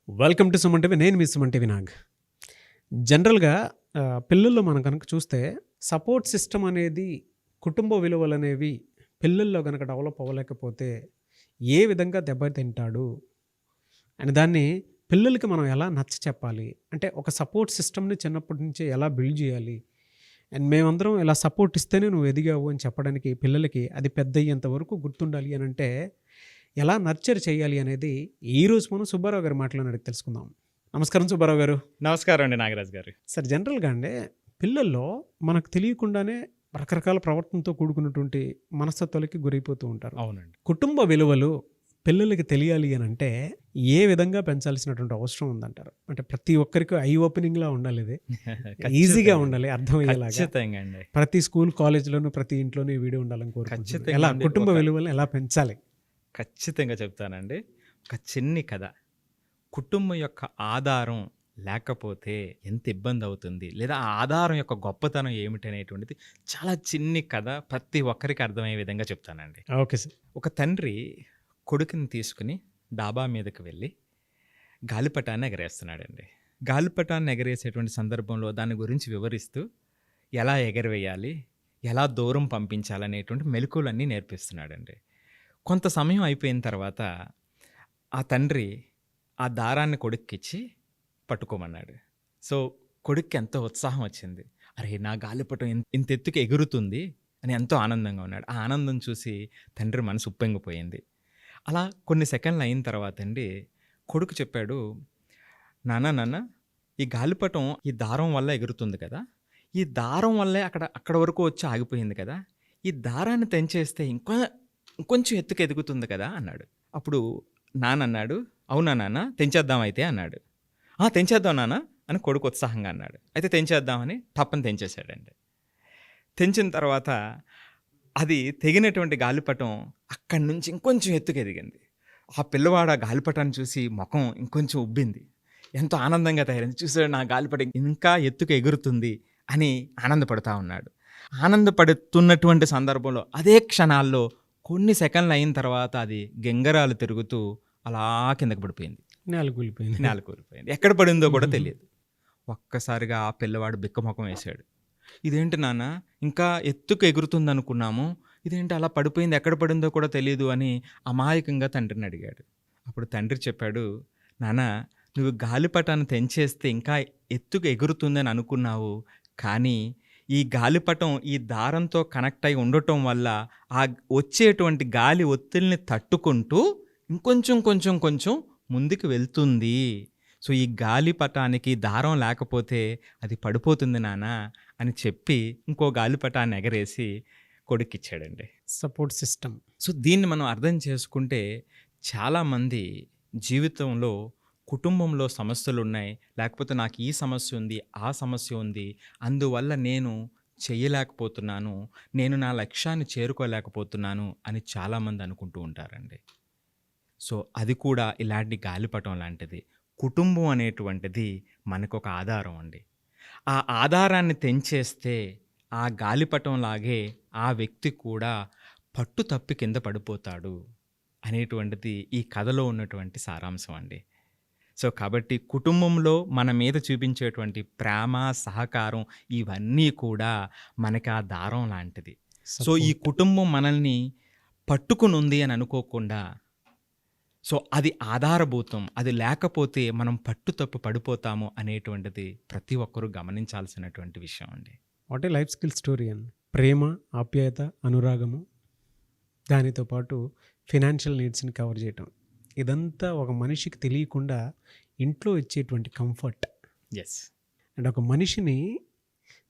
Welcome to Suman TV. నేను మీ Suman TV Nag. జనరల్‌గా పిల్లల్లో మనం గనక చూస్తే సపోర్ట్ సిస్టమ్ అనేది, కుటుంబ విలువలనేవి పిల్లల్లో గనక డెవలప్ అవ్వలేకపోతే ఏ విధంగా దెబ్బతింటాడు అని దాన్ని పిల్లలకి మనం ఎలా నచ్చచెప్పాలి? అంటే ఒక సపోర్ట్ సిస్టమ్‌ని చిన్నప్పటి నుంచే ఎలా బిల్డ్ చేయాలి? అండ్ మేమందరం ఇలా సపోర్ట్ ఇస్తేనే నువ్వు ఎదిగావు అని చెప్పడానికి పిల్లలకి అది పెద్దయ్యేంత వరకు గుర్తుండాలి అనంటే ఎలా నర్చర్ చేయాలి అనేది ఈరోజు మనం సుబ్బారావు గారి మాటలను అడిగి తెలుసుకుందాం. నమస్కారం సుబ్బారావు గారు. నమస్కారం అండి నాగరాజు గారు. సార్, జనరల్‌గా అండి పిల్లల్లో మనకు తెలియకుండానే రకరకాల ప్రవర్తనతో కూడుకున్నటువంటి మనస్తత్వాలకి గురైపోతూ ఉంటారు. అవునండి. కుటుంబ విలువలు పిల్లలకి తెలియాలి అని అంటే ఏ విధంగా పెంచాల్సినటువంటి అవసరం ఉందంటారు? అంటే ప్రతి ఒక్కరికి ఐ ఓపెనింగ్‌లా ఉండాలి, ఇది ఈజీగా ఉండాలి, అర్థమయ్యేలాగా. ఖచ్చితంగా అండి. ప్రతి స్కూల్, కాలేజ్‌లోనూ ప్రతి ఇంట్లోనూ ఈ వీడియో ఉండాలని కోరుకుంటున్నాను. ఖచ్చితంగా ఎలా అండి. కుటుంబ విలువలను ఎలా పెంచాలి? ఖచ్చితంగా చెప్తానండి. ఒక చిన్ని కథ. కుటుంబం యొక్క ఆధారం లేకపోతే ఎంత ఇబ్బంది అవుతుంది, లేదా ఆ ఆధారం యొక్క గొప్పతనం ఏమిటి అనేటువంటిది చాలా చిన్ని కథ, ప్రతి ఒక్కరికి అర్థమయ్యే విధంగా చెప్తానండి. Okay sir. ఒక తండ్రి కొడుకుని తీసుకుని డాబా మీదకి వెళ్ళి గాలిపటాన్ని ఎగరేస్తున్నాడండి. గాలిపటాన్ని ఎగరేసేటువంటి సందర్భంలో దాని గురించి వివరిస్తూ ఎలా ఎగరవేయాలి, ఎలా దూరం పంపించాలనేటువంటి మెలకువలన్నీ నేర్పిస్తున్నాడండి. కొంత సమయం అయిపోయిన తర్వాత ఆ తండ్రి ఆ దారాన్ని కొడుక్కిచ్చి పట్టుకోమన్నాడు. సో కొడుక్కి ఎంతో ఉత్సాహం వచ్చింది. అరే, నా గాలిపటం ఇంత ఎత్తుకి ఎగురుతుంది అని ఎంతో ఆనందంగా ఉన్నాడు. ఆ ఆనందం చూసి తండ్రి మనసు ఉప్పొంగిపోయింది. అలా కొన్ని సెకండ్లు అయిన తర్వాత అండి కొడుకు చెప్పాడు, నాన్న ఈ గాలిపటం ఈ దారం వల్ల ఎగురుతుంది కదా, ఈ దారం వల్లే అక్కడ వరకు వచ్చి ఆగిపోయింది కదా, ఈ దారాన్ని తెంచేస్తే ఇంకొంచెం ఎత్తుకు ఎదుగుతుంది కదా అన్నాడు. అప్పుడు నాన్న అన్నాడు, అవునా నాన్న, తెంచేద్దాం అయితే అన్నాడు. తెంచేద్దాం నాన్న అని కొడుకు ఉత్సాహంగా అన్నాడు. అయితే తెంచేద్దామని తప్పని తెంచేశాడండి. తెంచిన తర్వాత అది తెగినటువంటి గాలిపటం అక్కడి నుంచి ఇంకొంచెం ఎత్తుకు ఎదిగింది. ఆ పిల్లవాడు ఆ గాలిపటాన్ని చూసి ముఖం ఇంకొంచెం ఉబ్బింది. ఎంతో ఆనందంగా తయారైంది. చూసాడు, నా గాలిపటం ఇంకా ఎత్తుకు ఎగురుతుంది అని ఆనందపడుతూ ఉన్నాడు. ఆనందపడుతున్నటువంటి సందర్భంలో అదే క్షణాల్లో కొన్ని సెకండ్లు అయిన తర్వాత అది గెంగరాలు తిరుగుతూ అలా కిందకి పడిపోయింది. నేల కూలిపోయింది. ఎక్కడ పడిందో కూడా తెలియదు. ఒక్కసారిగా ఆ పిల్లవాడు బిక్కముఖం వేశాడు. ఇదేంటి నాన్న, ఇంకా ఎత్తుకు ఎగురుతుంది అనుకున్నాము, ఇదేంటి అలా పడిపోయింది, ఎక్కడ పడిందో కూడా తెలియదు అని అమాయకంగా తండ్రిని అడిగాడు. అప్పుడు తండ్రి చెప్పాడు, నాన్న, నువ్వు గాలిపటాన్ని తెంచేస్తే ఇంకా ఎత్తుకు ఎగురుతుందని అనుకున్నావు, కానీ ఈ గాలిపటం ఈ దారంతో కనెక్ట్ అయి ఉండటం వల్ల ఆ వచ్చేటువంటి గాలి ఒత్తిడిని తట్టుకుంటూ కొంచెం ముందుకు వెళ్తుంది. సో ఈ గాలిపటానికి దారం లేకపోతే అది పడిపోతుంది నాన్న అని చెప్పి ఇంకో గాలిపటాన్ని ఎగరేసి కొడుకిచ్చాడండి. Support system. సో దీన్ని మనం అర్థం చేసుకుంటే చాలామంది జీవితంలో కుటుంబంలో సమస్యలు ఉన్నాయి, లేకపోతే నాకు ఈ సమస్య ఉంది, ఆ సమస్య ఉంది, అందువల్ల నేను చేయలేకపోతున్నాను, నేను నా లక్ష్యాన్ని చేరుకోలేకపోతున్నాను అని చాలామంది అనుకుంటూ ఉంటారండి. సో అది కూడా ఇలాంటి గాలిపటం లాంటిది. కుటుంబం అనేటువంటిది మనకొక ఆధారం అండి. ఆ ఆధారాన్ని తెంచేస్తే ఆ గాలిపటం లాగే ఆ వ్యక్తి కూడా పట్టు తప్పి కింద పడిపోతాడు అనేటువంటిది ఈ కథలో ఉన్నటువంటి సారాంశం అండి. సో కాబట్టి కుటుంబంలో మన మీద చూపించేటువంటి ప్రేమ, సహకారం ఇవన్నీ కూడా మనకి ఆ దారం లాంటిది. సో ఈ కుటుంబం మనల్ని పట్టుకుని ఉంది అని అనుకోకుండా, సో అది ఆధారభూతం, అది లేకపోతే మనం పట్టు తప్పు పడిపోతాము అనేటువంటిది ప్రతి ఒక్కరూ గమనించాల్సినటువంటి విషయం అండి. What a life skill story అండి. ప్రేమ, ఆప్యాయత, అనురాగము, దానితో పాటు ఫినాన్షియల్ నీడ్స్ని కవర్ చేయటం, ఇదంతా ఒక మనిషికి తెలియకుండా ఇంట్లో ఇచ్చేటువంటి కంఫర్ట్. ఎస్. అండ్ ఒక మనిషిని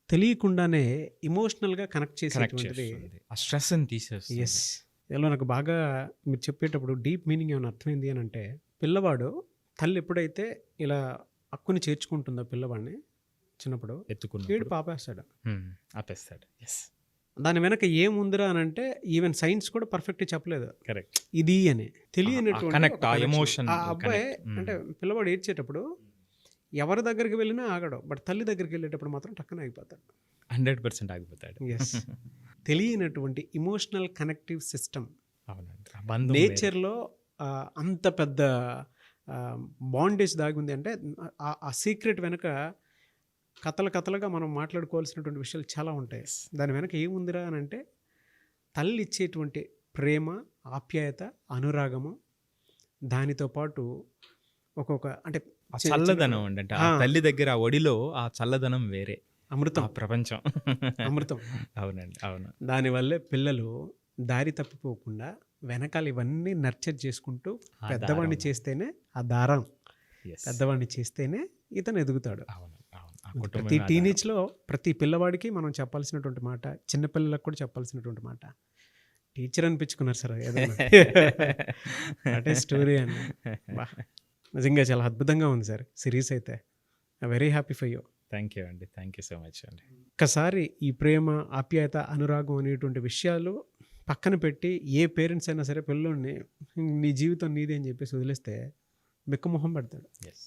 తెలియకుండానే ఎమోషనల్గా కనెక్ట్ చేసేటువంటిది, ఆ స్ట్రెస్ని తీసేస్తుంది. ఎస్. ఇలా నాకు బాగా మీరు చెప్పేటప్పుడు డీప్ మీనింగ్ ఏమైనా అర్థమైంది అని అంటే, పిల్లవాడు తల్లి ఎప్పుడైతే ఇలా హక్కుని చేర్చుకుంటుందో పిల్లవాడిని చిన్నప్పుడు ఎత్తుకుని ఆపేస్తాడు. ఎస్. దాని వెనక ఏముందిరా అని అంటే ఈవెన్ సైన్స్ కూడా పర్ఫెక్ట్గా చెప్పలేదు. కరెక్ట్. ఇది అని తెలియనటువంటి ఎమోషన్. ఆ అబ్బాయి అంటే పిల్లవాడు ఏడ్చేటప్పుడు ఎవరి దగ్గరికి వెళ్ళినా ఆగడు, బట్ తల్లి దగ్గరికి వెళ్ళేటప్పుడు మాత్రం టక్కన ఆగిపోతాడు. 100% ఆగిపోతాడు. ఎస్. తెలియనటువంటి ఇమోషనల్ కనెక్టివ్ సిస్టమ్ అవునండి. నేచర్లో అంత పెద్ద బాండేజ్ దాగి ఉంది అంటే ఆ సీక్రెట్ వెనక కథలుగా మనం మాట్లాడుకోవాల్సినటువంటి విషయాలు చాలా ఉంటాయి. దాని వెనక ఏముందిరా అని అంటే తల్లి ఇచ్చేటువంటి ప్రేమ, ఆప్యాయత, అనురాగము, దానితో పాటు ఒక్కొక్క అంటే ఆ చల్లదనం అండి. అంటే ఆ తల్లి దగ్గర ఆ ఒడిలో ఆ చల్లదనం వేరే, అమృతం, ఆ ప్రపంచం. అమృతం. అవునండి, అవును. దానివల్లే పిల్లలు దారి తప్పిపోకుండా వెనకాల ఇవన్నీ నర్చర్ చేసుకుంటూ ఆ పెద్దవాడిని దారం. చేస్తేనే ఆ దారం Yes. పెద్దవాడిని చేస్తేనే ఇతను ఎదుగుతాడు. అవును, అవును. ఆ ప్రతి కుటుంబమే ఆ దారం. టీనేజ్లో ప్రతి పిల్లవాడికి మనం చెప్పాల్సినటువంటి మాట, చిన్నపిల్లలకు కూడా చెప్పాల్సినటువంటి మాట. టీచర్ అనిపించుకున్నారు సార్ ఏదైనా అంటే స్టోరీ అండి. బా నిజంగా చాలా అద్భుతంగా ఉంది సార్ సిరీస్ అయితే. Very happy for you. Thank you అండి, థ్యాంక్ యూ సో మచ్ అండి. ఒక్కసారి ఈ ప్రేమ, ఆప్యాయత, అనురాగం అనేటువంటి విషయాలు పక్కన పెట్టి ఏ పేరెంట్స్ అయినా సరే పిల్లోడిని నీ జీవితం నీదే అని చెప్పేసి వదిలేస్తే బిక్కమొహం పెడతాడు. ఎస్,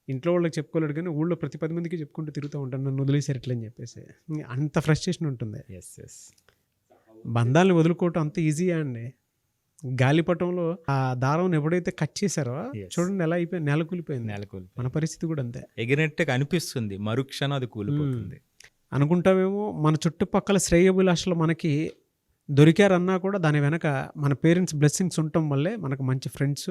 ఇంట్లో వాళ్ళకి చెప్పుకోలేడు కానీ ఊళ్ళో ప్రతి 10 మందికి చెప్పుకుంటూ తిరుగుతూ ఉంటాను నన్ను వదిలేసారు ఎట్లా అని చెప్పేసి. అంత ఫ్రస్ట్రేషన్ ఉంటుంది. Yes, yes. బంధాలను వదులుకోవటం అంత ఈజీయా అండి? గాలిపటంలో ఆ దారం ఎప్పుడైతే కట్ చేశారో Yes. చూడండి ఎలా అయిపోయింది, నేల కూలిపోయింది. నెలకొల్పి మన పరిస్థితి కూడా అంతే. ఎగిరినట్టుగా అనిపిస్తుంది, మరుక్షణం అది కూలిపోతుంది. అనుకుంటామేమో మన చుట్టుపక్కల శ్రేయోభిలాషలు మనకి దొరికారన్నా కూడా దాని వెనక మన పేరెంట్స్ బ్లెస్సింగ్స్ ఉండటం వల్లే మనకు మంచి ఫ్రెండ్స్,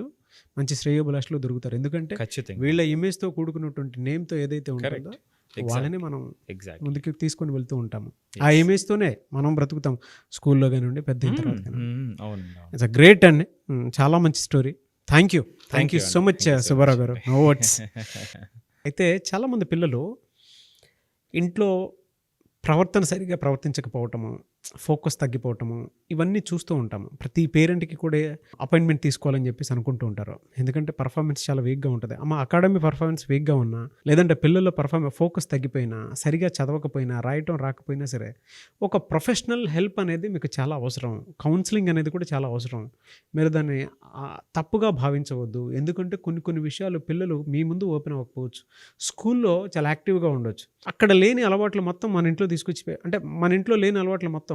మంచి శ్రేయోభిలాషలు దొరుకుతారు. ఎందుకంటే ఖచ్చితంగా. వీళ్ళ ఇమేజ్తో కూడుకున్నటువంటి నేమ్తో ఏదైతే ఉంటుందో వాళ్ళని మనం ఎగ్జాక్ట్. ముందుకు తీసుకొని వెళ్తూ ఉంటాము. ఆ ఇమేజ్తోనే మనం బ్రతుకుతాం స్కూల్లో కానివ్వండి, పెద్ద అయిన తర్వాత కానివ్వండి. అవును. ఇట్స్ అ గ్రేట్ అండి. చాలా మంచి story. Thank you you so అండి. Much Thank you so Subbarao much. Garu. No words. అయితే చాలామంది పిల్లలు ఇంట్లో ప్రవర్తన సరిగా ప్రవర్తించకపోవటము, ఫోకస్ తగ్గిపోవటము, ఇవన్నీ చూస్తూ ఉంటాము. ప్రతి పేరెంట్కి కూడా అపాయింట్మెంట్ తీసుకోవాలని చెప్పేసి అనుకుంటూ ఉంటారు. ఎందుకంటే పర్ఫార్మెన్స్ చాలా వీక్గా ఉంటుంది. అమ్మ అకాడమీ పర్ఫార్మెన్స్ వీక్గా ఉన్నా, లేదంటే పిల్లల్లో ఫోకస్ తగ్గిపోయినా, సరిగా చదవకపోయినా, రాయటం రాకపోయినా సరే ఒక ప్రొఫెషనల్ హెల్ప్ అనేది మీకు చాలా అవసరం. కౌన్సిలింగ్ అనేది కూడా చాలా అవసరం. మీరు దాన్ని తప్పుగా భావించవద్దు. ఎందుకంటే కొన్ని విషయాలు పిల్లలు మీ ముందు ఓపెన్ అవ్వకపోవచ్చు. స్కూల్లో చాలా యాక్టివ్గా ఉండొచ్చు. అక్కడ లేని అలవాట్లు మొత్తం మన ఇంట్లో తీసుకొచ్చి, అంటే మన ఇంట్లో లేని అలవాట్లు మొత్తం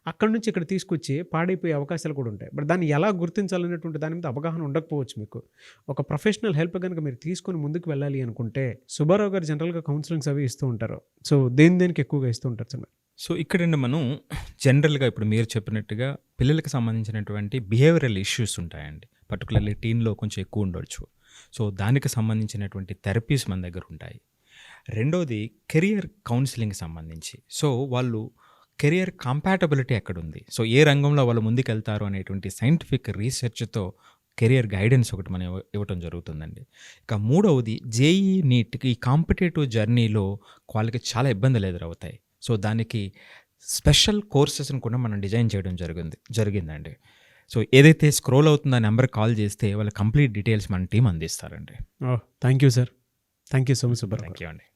అక్కడి నుంచి ఇక్కడ తీసుకొచ్చి పాడైపోయే అవకాశాలు కూడా ఉంటాయి. బట్ దాన్ని ఎలా గుర్తించాలనేటువంటి దాని మీద అవగాహన ఉండకపోవచ్చు మీకు. ఒక ప్రొఫెషనల్ హెల్ప్ కనుక మీరు తీసుకొని ముందుకు వెళ్ళాలి అనుకుంటే సుబ్బారావు గారు జనరల్గా కౌన్సిలింగ్స్ అవి ఇస్తూ ఉంటారు. సో దేనికి ఎక్కువగా ఇస్తూ ఉంటారు సార్? సో ఇక్కడండి మనం జనరల్గా ఇప్పుడు మీరు చెప్పినట్టుగా పిల్లలకు సంబంధించినటువంటి బిహేవియరల్ ఇష్యూస్ ఉంటాయండి. పర్టికులర్లీ టీన్లో కొంచెం ఎక్కువ ఉండొచ్చు. సో దానికి సంబంధించినటువంటి థెరపీస్ మన దగ్గర ఉంటాయి. రెండోది కెరియర్ కౌన్సిలింగ్ సంబంధించి. సో వాళ్ళు కెరియర్ కంపాటబిలిటీ ఎక్కడుంది, సో ఏ రంగంలో వాళ్ళు ముందుకెళ్తారు అనేటువంటి సైంటిఫిక్ రీసెర్చ్తో కెరియర్ గైడెన్స్ ఒకటి మనం ఇవ్వటం జరుగుతుందండి. ఇక మూడవది జేఈ నీట్కి ఈ కాంపిటేటివ్ జర్నీలో వాళ్ళకి చాలా ఇబ్బందులు ఎదురవుతాయి. సో దానికి స్పెషల్ కోర్సెస్ని కూడా మనం డిజైన్ చేయడం జరిగిందండి. సో ఏదైతే స్క్రోల్ అవుతుందో ఆ నెంబర్ కాల్ చేస్తే వాళ్ళ కంప్లీట్ డీటెయిల్స్ మన టీం అందిస్తారండి. Thank you sir. Thank you so much Subbarao. Thank you అండి.